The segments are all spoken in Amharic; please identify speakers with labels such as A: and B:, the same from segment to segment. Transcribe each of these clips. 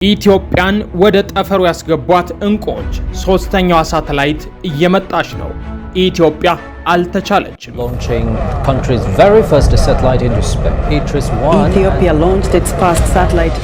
A: ኢትዮጵያን ወደ ጠፈሩ ያስገቧት እንቁዎች ሶስተኛዋ ሳተላይት እየመጣች ነው። ኢትዮጵያ አልተቻለችም።
B: Launching country's very first satellite into space. ITRIS-1.
C: Ethiopia launched its first satellite.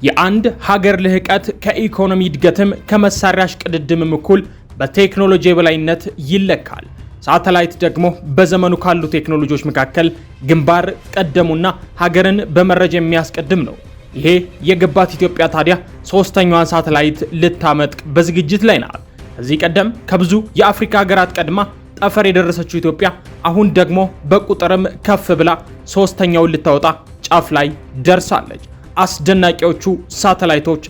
A: የአንድ ሀገር ልህቀት ከኢኮኖሚ እድገትም ከመሳሪያሽ ቅድድምም እኩል በቴክኖሎጂ የበላይነት ይለካል። ሳተላይት ደግሞ በዘመኑ ካሉ ቴክኖሎጂዎች መካከል ግንባር ቀደሙና ሀገርን በመረጃ የሚያስቀድም ነው። ይሄ የገባት ኢትዮጵያ ታዲያ ሶስተኛዋን ሳተላይት ልታመጥቅ በዝግጅት ላይ ናት። ከዚህ ቀደም ከብዙ የአፍሪካ ሀገራት ቀድማ ጠፈር የደረሰችው ኢትዮጵያ አሁን ደግሞ በቁጥርም ከፍ ብላ ሶስተኛውን ልታወጣ ጫፍ ላይ ደርሳለች። አስደናቂዎቹ ሳተላይቶች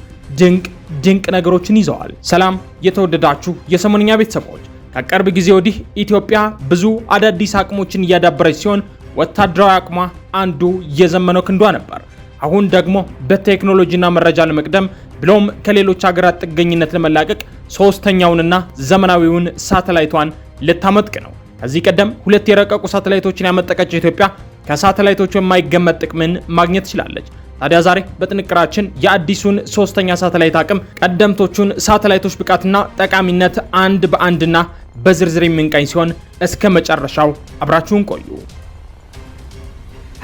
A: ድንቅ ነገሮችን ይዘዋል። ሰላም የተወደዳችሁ የሰሞንኛ ቤተሰቦች፣ ከቅርብ ጊዜ ወዲህ ኢትዮጵያ ብዙ አዳዲስ አቅሞችን እያዳበረች ሲሆን ወታደራዊ አቅሟ አንዱ የዘመነው ክንዷ ነበር። አሁን ደግሞ በቴክኖሎጂና መረጃ ለመቅደም ብሎም ከሌሎች ሀገራት ጥገኝነት ለመላቀቅ ሶስተኛውንና ዘመናዊውን ሳተላይቷን ልታመጥቅ ነው። ከዚህ ቀደም ሁለት የረቀቁ ሳተላይቶችን ያመጠቀችው ኢትዮጵያ ከሳተላይቶቹ የማይገመት ጥቅምን ማግኘት ትችላለች። ታዲያ ዛሬ በጥንቅራችን የአዲሱን ሶስተኛ ሳተላይት አቅም፣ ቀደምቶቹን ሳተላይቶች ብቃትና ጠቃሚነት አንድ በአንድና በዝርዝር የምንቃኝ ሲሆን እስከ መጨረሻው አብራችሁን ቆዩ።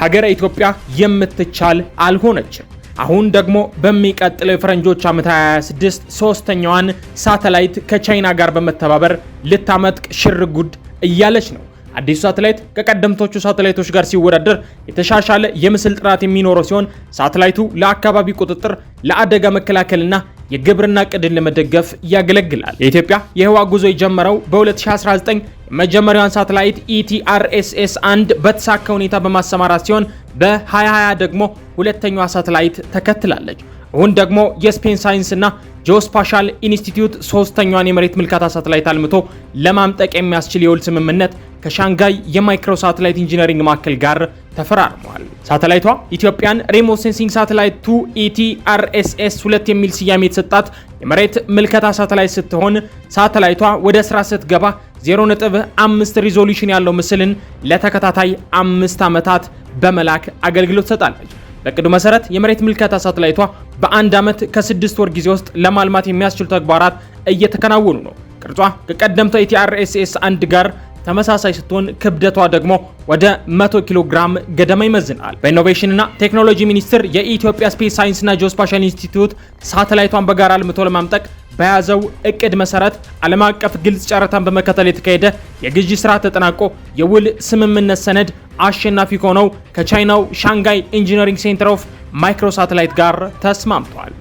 A: ሀገረ ኢትዮጵያ የምትቻል አልሆነችም። አሁን ደግሞ በሚቀጥለው የፈረንጆች ዓመት 26 ሶስተኛዋን ሳተላይት ከቻይና ጋር በመተባበር ልታመጥቅ ሽር ጉድ እያለች ነው። አዲሱ ሳተላይት ከቀደምቶቹ ሳተላይቶች ጋር ሲወዳደር የተሻሻለ የምስል ጥራት የሚኖረው ሲሆን ሳተላይቱ ለአካባቢ ቁጥጥር፣ ለአደጋ መከላከልና የግብርና ዕቅድን ለመደገፍ ያገለግላል። የኢትዮጵያ የህዋ ጉዞ የጀመረው በ2019 የመጀመሪያዋን ሳተላይት ኢቲአርኤስኤስ-1 በተሳካ ሁኔታ በማሰማራት ሲሆን በ2020 ደግሞ ሁለተኛዋ ሳተላይት ተከትላለች። አሁን ደግሞ የስፔን ሳይንስና ጂኦስፓሻል ኢንስቲትዩት ሶስተኛዋን የመሬት ምልከታ ሳተላይት አልምቶ ለማምጠቅ የሚያስችል የውል ስምምነት ከሻንጋይ የማይክሮ ሳተላይት ኢንጂነሪንግ ማዕከል ጋር ተፈራርመዋል። ሳተላይቷ ኢትዮጵያን ሪሞት ሴንሲንግ ሳተላይት 2 ኢቲአርኤስኤስ-2 የሚል ስያሜ የተሰጣት የመሬት ምልከታ ሳተላይት ስትሆን ሳተላይቷ ወደ ስራ ስትገባ 0.5 ሪዞሉሽን ያለው ምስልን ለተከታታይ 5 ዓመታት በመላክ አገልግሎት ትሰጣለች። በቅዱ መሰረት የመሬት ምልከታ ሳተላይቷ በአንድ ዓመት ከ6 ወር ጊዜ ውስጥ ለማልማት የሚያስችሉ ተግባራት እየተከናወኑ ነው። ቅርጿ ከቀደምቷ ኢቲአርኤስኤስ-1 ጋር ተመሳሳይ ስትሆን ክብደቷ ደግሞ ወደ 100 ኪሎ ግራም ገደማ ይመዝናል። በኢኖቬሽንና ቴክኖሎጂ ሚኒስቴር የኢትዮጵያ ስፔስ ሳይንስና ጂኦስፓሻል ኢንስቲትዩት ሳተላይቷን በጋራ አልምቶ ለማምጠቅ በያዘው እቅድ መሰረት ዓለም አቀፍ ግልጽ ጨረታን በመከተል የተካሄደ የግዢ ስራ ተጠናቆ የውል ስምምነት ሰነድ አሸናፊ ሆነው ከቻይናው ሻንጋይ ኢንጂነሪንግ ሴንተር ኦፍ ማይክሮ ሳተላይት ጋር ተስማምተዋል።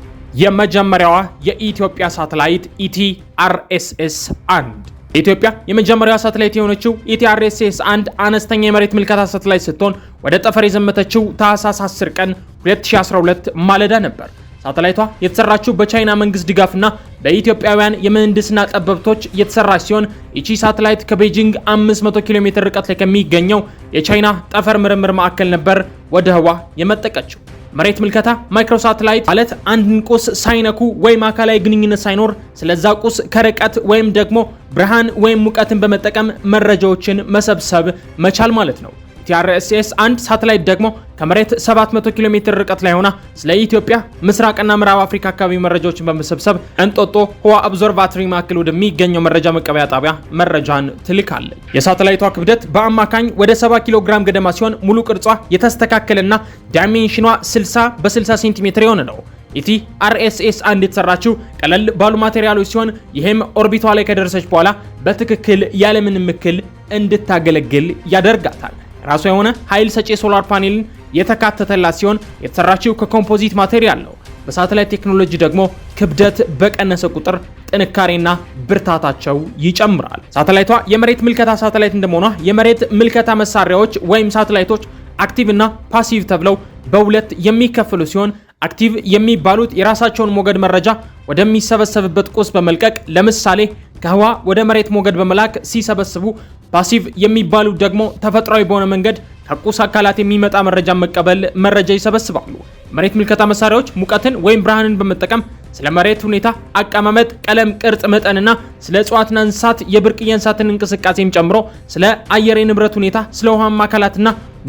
A: የመጀመሪያዋ የኢትዮጵያ ሳተላይት ኢቲአርኤስኤስ-1 ኢትዮጵያ የመጀመሪያዋ ሳተላይት የሆነችው ኢቲአርኤስኤስ-1 አነስተኛ የመሬት ምልከታ ሳተላይት ስትሆን ወደ ጠፈር የዘመተችው ታህሳስ 10 ቀን 2012 ማለዳ ነበር። ሳተላይቷ የተሰራችው በቻይና መንግስት ድጋፍና በኢትዮጵያውያን የምህንድስና ጠበብቶች የተሰራች ሲሆን ይቺ ሳተላይት ከቤጂንግ 500 ኪሎ ሜትር ርቀት ላይ ከሚገኘው የቻይና ጠፈር ምርምር ማዕከል ነበር ወደ ህዋ የመጠቀችው። መሬት ምልከታ ማይክሮ ሳተላይት ማለት አንድን ቁስ ሳይነኩ ወይም አካላዊ ግንኙነት ሳይኖር ስለዛ ቁስ ከርቀት ወይም ደግሞ ብርሃን ወይም ሙቀትን በመጠቀም መረጃዎችን መሰብሰብ መቻል ማለት ነው። ኢቲአርኤስኤስ-1 ሳተላይት ደግሞ ከመሬት 700 ኪሎ ሜትር ርቀት ላይ ሆና ስለ ኢትዮጵያ ምስራቅና ምዕራብ አፍሪካ አካባቢ መረጃዎችን በመሰብሰብ እንጦጦ ህዋ ኦብዘርቫቶሪ ማዕከል ወደሚገኘው መረጃ መቀበያ ጣቢያ መረጃን ትልካለች። የሳተላይቷ ክብደት በአማካኝ ወደ 70 ኪሎ ግራም ገደማ ሲሆን ሙሉ ቅርጿ የተስተካከለና ዳይሜንሽኗ 60 በ60 ሴንቲሜትር የሆነ ነው። ኢቲአርኤስኤስ-1 የተሰራችው ቀለል ባሉ ማቴሪያሎች ሲሆን ይህም ኦርቢቷ ላይ ከደረሰች በኋላ በትክክል ያለምንም እክል እንድታገለግል ያደርጋታል። ራሷ የሆነ ኃይል ሰጪ ሶላር ፓኔልን የተካተተላት ሲሆን የተሰራችው ከኮምፖዚት ማቴሪያል ነው። በሳተላይት ቴክኖሎጂ ደግሞ ክብደት በቀነሰ ቁጥር ጥንካሬና ብርታታቸው ይጨምራል። ሳተላይቷ የመሬት ምልከታ ሳተላይት እንደመሆኗ የመሬት ምልከታ መሳሪያዎች ወይም ሳተላይቶች አክቲቭ እና ፓሲቭ ተብለው በሁለት የሚከፈሉ ሲሆን አክቲቭ የሚባሉት የራሳቸውን ሞገድ መረጃ ወደሚሰበሰብበት ቁስ በመልቀቅ ለምሳሌ ከህዋ ወደ መሬት ሞገድ በመላክ ሲሰበስቡ፣ ፓሲቭ የሚባሉት ደግሞ ተፈጥሯዊ በሆነ መንገድ ከቁስ አካላት የሚመጣ መረጃ መቀበል መረጃ ይሰበስባሉ። መሬት ምልከታ መሳሪያዎች ሙቀትን ወይም ብርሃንን በመጠቀም ስለ መሬት ሁኔታ አቀማመጥ፣ ቀለም፣ ቅርጽ፣ መጠንና ስለ እጽዋትና እንስሳት የብርቅዬ እንስሳትን እንቅስቃሴም ጨምሮ ስለ አየር ንብረት ሁኔታ፣ ስለ ውሃማ አካላትና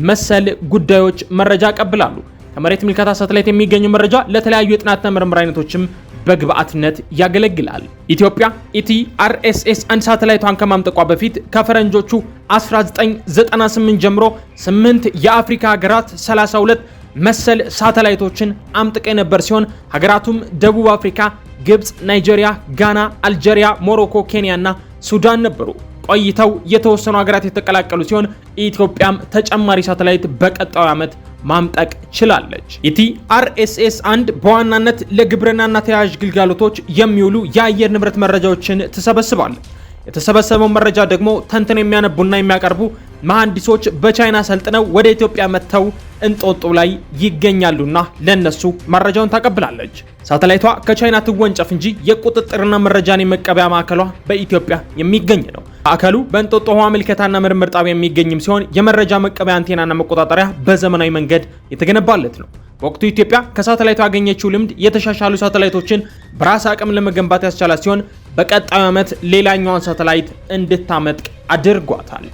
A: መሰል ጉዳዮች መረጃ ያቀብላሉ። ከመሬት ምልከታ ሳተላይት የሚገኙ መረጃ ለተለያዩ የጥናትና ምርምር አይነቶችም በግብአትነት ያገለግላል። ኢትዮጵያ ኢቲአርኤስኤስ 1 ሳተላይቷን ከማምጠቋ በፊት ከፈረንጆቹ 1998 ጀምሮ 8 የአፍሪካ ሀገራት 32 መሰል ሳተላይቶችን አምጥቀ ነበር ሲሆን ሀገራቱም ደቡብ አፍሪካ፣ ግብጽ፣ ናይጄሪያ፣ ጋና፣ አልጄሪያ፣ ሞሮኮ፣ ኬንያና ሱዳን ነበሩ። ቆይተው የተወሰኑ ሀገራት የተቀላቀሉ ሲሆን ኢትዮጵያም ተጨማሪ ሳተላይት በቀጣዩ ዓመት ማምጠቅ ችላለች። ኢቲአርኤስኤስ 1 በዋናነት ለግብርናና ተያያዥ ግልጋሎቶች የሚውሉ የአየር ንብረት መረጃዎችን ትሰበስባለች። የተሰበሰበው መረጃ ደግሞ ተንትነው የሚያነቡና የሚያቀርቡ መሐንዲሶች በቻይና ሰልጥነው ወደ ኢትዮጵያ መጥተው እንጦጦ ላይ ይገኛሉና ለነሱ መረጃውን ታቀብላለች። ሳተላይቷ ከቻይና ትወንጨፍ እንጂ የቁጥጥርና መረጃን የመቀበያ ማዕከሏ በኢትዮጵያ የሚገኝ ነው። ማዕከሉ በእንጦጦ ውሃ ምልከታና ምርምር ጣቢያ የሚገኝም ሲሆን የመረጃ መቀበያ አንቴናና መቆጣጠሪያ በዘመናዊ መንገድ የተገነባለት ነው። በወቅቱ ኢትዮጵያ ከሳተላይቷ ያገኘችው ልምድ የተሻሻሉ ሳተላይቶችን በራስ አቅም ለመገንባት ያስቻላት ሲሆን በቀጣዩ ዓመት ሌላኛዋን ሳተላይት እንድታመጥቅ አድርጓታል።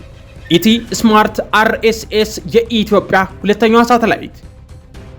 A: ኢቲ ስማርት አርኤስኤስ የኢትዮጵያ ሁለተኛዋ ሳተላይት።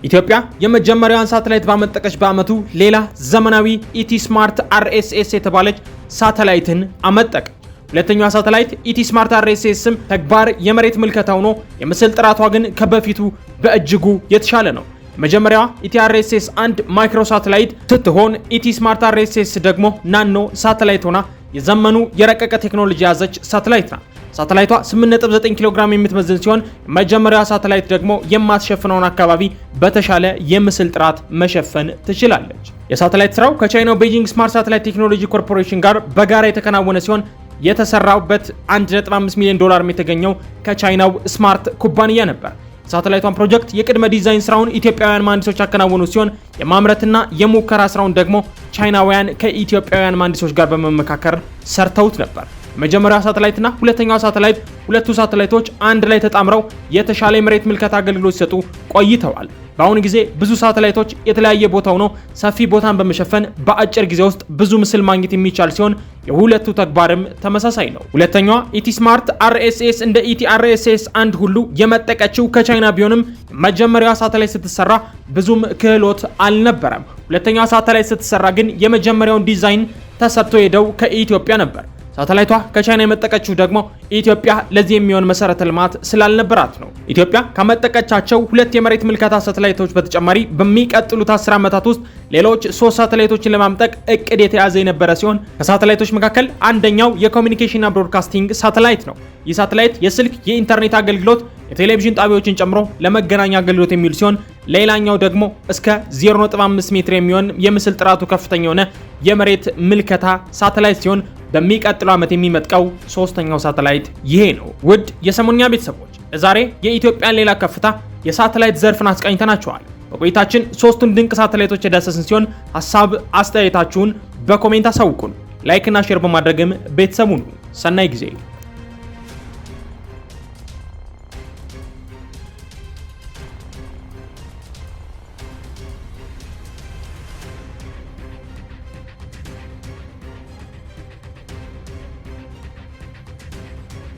A: ኢትዮጵያ የመጀመሪያዋን ሳተላይት ባመጠቀች በዓመቱ ሌላ ዘመናዊ ኢቲ ስማርት አርኤስኤስ የተባለች ሳተላይትን አመጠቀ። ሁለተኛዋ ሳተላይት ኢቲ ስማርት አርኤስኤስም ተግባር የመሬት ምልከታ ሆኖ የምስል ጥራቷ ግን ከበፊቱ በእጅጉ የተሻለ ነው። መጀመሪያዋ ኢቲአርኤስኤስ 1 ማይክሮ ሳተላይት ስትሆን ኢቲ ስማርት አርኤስኤስ ደግሞ ናኖ ሳተላይት ሆና የዘመኑ የረቀቀ ቴክኖሎጂ ያዘች ሳተላይት ናት። ሳተላይቷ 8.9 ኪሎ ግራም የምትመዝን ሲሆን መጀመሪያዋ ሳተላይት ደግሞ የማትሸፍነውን አካባቢ በተሻለ የምስል ጥራት መሸፈን ትችላለች። የሳተላይት ስራው ከቻይናው ቤጂንግ ስማርት ሳተላይት ቴክኖሎጂ ኮርፖሬሽን ጋር በጋራ የተከናወነ ሲሆን የተሰራበት $1.5 ሚሊዮን የተገኘው ከቻይናው ስማርት ኩባንያ ነበር። ሳተላይቷን ፕሮጀክት የቅድመ ዲዛይን ስራውን ኢትዮጵያውያን መሐንዲሶች ያከናወኑ ሲሆን የማምረትና የሙከራ ስራውን ደግሞ ቻይናውያን ከኢትዮጵያውያን መሐንዲሶች ጋር በመመካከር ሰርተውት ነበር። መጀመሪያው ሳተላይትና ሁለተኛው ሳተላይት ሁለቱ ሳተላይቶች አንድ ላይ ተጣምረው የተሻለ የመሬት ምልከታ አገልግሎት ሲሰጡ ቆይተዋል። በአሁኑ ጊዜ ብዙ ሳተላይቶች የተለያየ ቦታ ሆኖ ሰፊ ቦታን በመሸፈን በአጭር ጊዜ ውስጥ ብዙ ምስል ማግኘት የሚቻል ሲሆን የሁለቱ ተግባርም ተመሳሳይ ነው። ሁለተኛዋ ኢቲ ስማርት አርኤስኤስ እንደ ኢቲአርኤስኤስ 1 ሁሉ የመጠቀችው ከቻይና ቢሆንም መጀመሪያዋ ሳተላይት ስትሰራ ብዙም ክህሎት አልነበረም። ሁለተኛዋ ሳተላይት ስትሰራ ግን የመጀመሪያውን ዲዛይን ተሰርቶ ሄደው ከኢትዮጵያ ነበር። ሳተላይቷ ከቻይና የመጠቀችው ደግሞ ኢትዮጵያ ለዚህ የሚሆን መሰረተ ልማት ስላልነበራት ነው። ኢትዮጵያ ከመጠቀቻቸው ሁለት የመሬት ምልከታ ሳተላይቶች በተጨማሪ በሚቀጥሉት 10 ዓመታት ውስጥ ሌሎች 3 ሳተላይቶችን ለማምጠቅ እቅድ የተያዘ የነበረ ሲሆን ከሳተላይቶች መካከል አንደኛው የኮሚኒኬሽንና ብሮድካስቲንግ ሳተላይት ነው። ይህ ሳተላይት የስልክ፣ የኢንተርኔት አገልግሎት፣ የቴሌቪዥን ጣቢያዎችን ጨምሮ ለመገናኛ አገልግሎት የሚውል ሲሆን ሌላኛው ደግሞ እስከ 0.5 ሜትር የሚሆን የምስል ጥራቱ ከፍተኛ የሆነ የመሬት ምልከታ ሳተላይት ሲሆን በሚቀጥለው ዓመት የሚመጥቀው ሶስተኛው ሳተላይት ይሄ ነው። ውድ የሰሞንኛ ቤተሰቦች ለዛሬ የኢትዮጵያን ሌላ ከፍታ የሳተላይት ዘርፍን አስቃኝተናቸዋል። በቆይታችን ሶስቱን ድንቅ ሳተላይቶች የዳሰስን ሲሆን ሐሳብ አስተያየታችሁን በኮሜንት አሳውቁን። ላይክ እና ሼር በማድረግም ቤተሰቡን ሰናይ ጊዜ